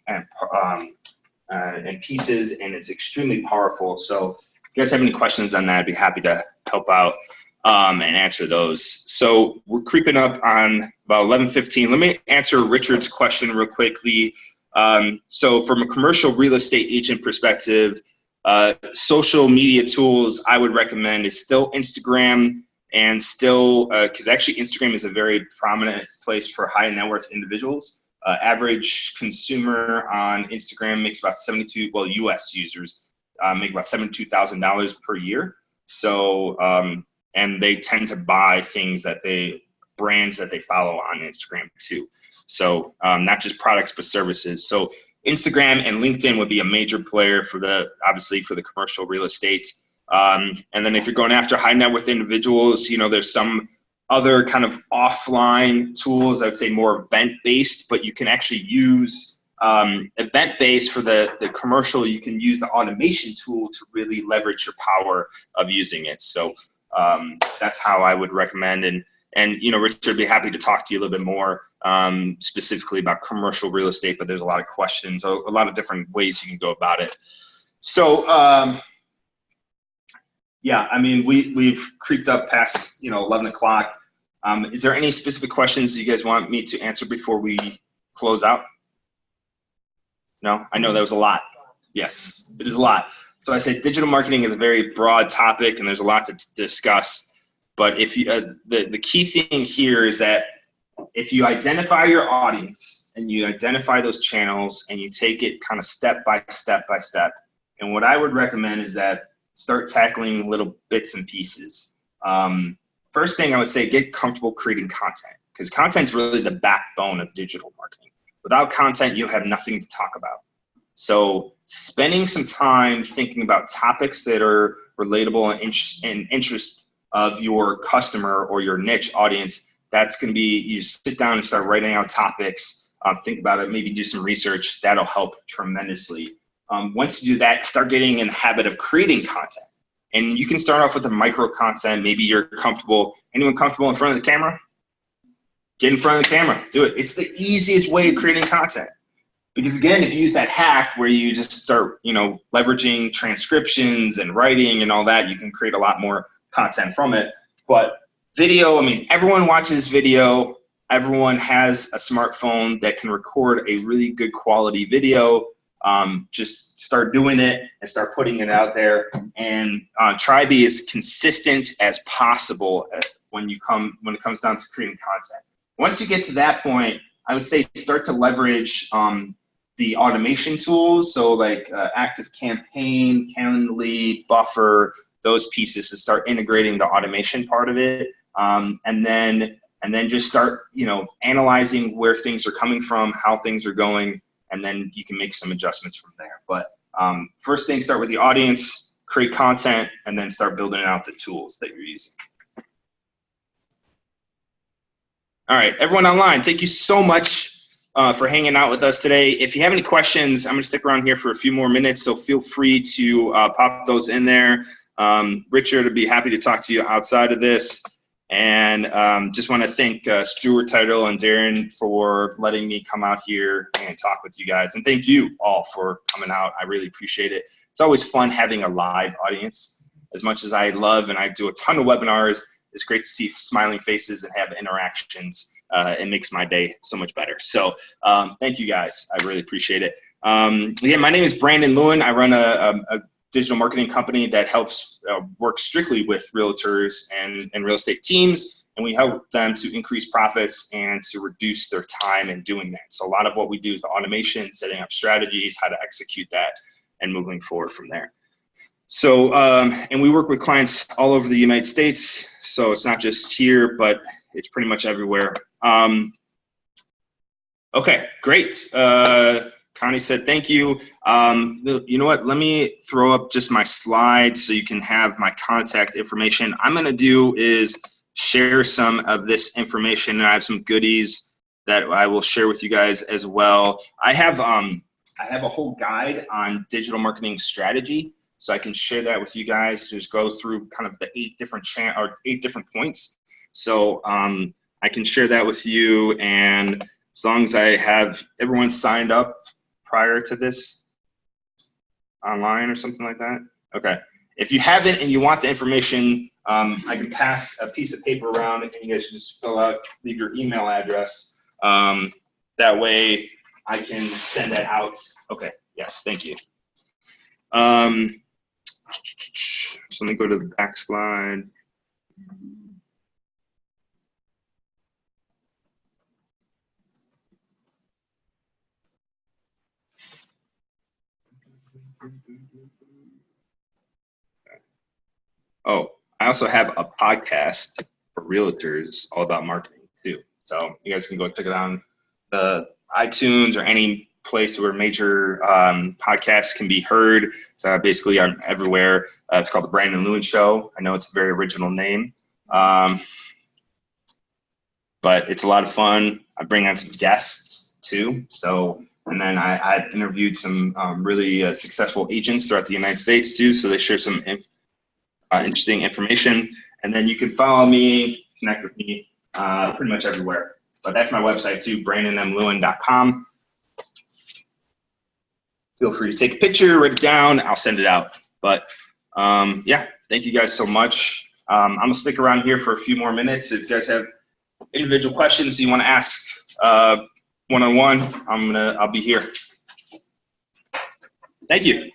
A: pieces, and it's extremely powerful. So if you guys have any questions on that, I'd be happy to help out and answer those. So we're creeping up on about 11:15. Let me answer Richard's question real quickly. So from a commercial real estate agent perspective, social media tools I would recommend is still Instagram, and still, because actually Instagram is a very prominent place for high net worth individuals. Average consumer on Instagram makes about US users make about $72,000 per year. So, and they tend to buy things brands that they follow on Instagram too. So not just products, but services. So Instagram and LinkedIn would be a major player obviously for the commercial real estate. And then if you're going after high net worth individuals, there's some other kind of offline tools, I would say more event-based, but you can actually use event-based for the commercial. You can use the automation tool to really leverage your power of using it. So that's how I would recommend. And Richard would be happy to talk to you a little bit more specifically about commercial real estate, but there's a lot of questions, a lot of different ways you can go about it. So, yeah, I mean, we've creeped up past 11 o'clock. Is there any specific questions you guys want me to answer before we close out? No, I know that was a lot. Yes, it is a lot. So I said digital marketing is a very broad topic, and there's a lot to discuss. But if you, the key thing here is that if you identify your audience and you identify those channels and you take it kind of step by step by step, and what I would recommend is that start tackling little bits and pieces. First thing I would say, get comfortable creating content, because content is really the backbone of digital marketing. Without content, you have nothing to talk about. So spending some time thinking about topics that are relatable and interest of your customer or your niche audience, that's going to be, you sit down and start writing out topics, think about it, maybe do some research. That'll help tremendously. Once you do that, start getting in the habit of creating content. And you can start off with the micro content. Maybe you're comfortable. Anyone comfortable in front of the camera? Get in front of the camera. Do it. It's the easiest way of creating content. Because again, if you use that hack where you just start, leveraging transcriptions and writing and all that, you can create a lot more content from it. But video, everyone watches video. Everyone has a smartphone that can record a really good quality video. Just start doing it and start putting it out there, and try to be as consistent as possible when it comes down to creating content. Once you get to that point, I would say start to leverage the automation tools, so like Active Campaign, Calendly, Buffer, those pieces, to start integrating the automation part of it, and then just start analyzing where things are coming from, how things are going, and then you can make some adjustments from there. But first thing, start with the audience, create content, and then start building out the tools that you're using. All right, everyone online, thank you so much for hanging out with us today. If you have any questions, I'm going to stick around here for a few more minutes, so feel free to pop those in there. Richard would be happy to talk to you outside of this. And just want to thank Stuart Title and Darren for letting me come out here and talk with you guys. And thank you all for coming out. I really appreciate it. It's always fun having a live audience. As much as I love and I do a ton of webinars, it's great to see smiling faces and have interactions it makes my day so much better. So thank you guys. I really appreciate it. Again, my name is Brandon Lewin. I run a digital marketing company that helps work strictly with realtors and real estate teams, and we help them to increase profits and to reduce their time in doing that. So a lot of what we do is the automation, setting up strategies, how to execute that, and moving forward from there. So, and we work with clients all over the United States, so it's not just here, but it's pretty much everywhere. Okay, great. Connie said thank you. You know what? Let me throw up just my slides so you can have my contact information. I'm going to do is share some of this information, and I have some goodies that I will share with you guys as well. I have a whole guide on digital marketing strategy, so I can share that with you guys. Just go through kind of the 8 different points. So I can share that with you, and as long as I have everyone signed up prior to this online or something like that. Okay. If you haven't and you want the information, I can pass a piece of paper around and you guys just fill out, leave your email address. That way I can send that out. Okay. Yes. Thank you. So let me go to the back slide. Oh, I also have a podcast for realtors all about marketing too. So you guys can go check it out on the iTunes or any place where major podcasts can be heard. So basically I'm everywhere. It's called The Brandon Lewin Show. I know it's a very original name, but it's a lot of fun. I bring on some guests too. So, and then I've interviewed some really successful agents throughout the United States too. So they share some interesting information, and then you can follow me, connect with me pretty much everywhere. But that's my website too, brandonmlewin.com. Feel free to take a picture, write it down, I'll send it out. But yeah, thank you guys so much. I'm gonna stick around here for a few more minutes. If you guys have individual questions you want to ask one-on-one, I'll be here. Thank you.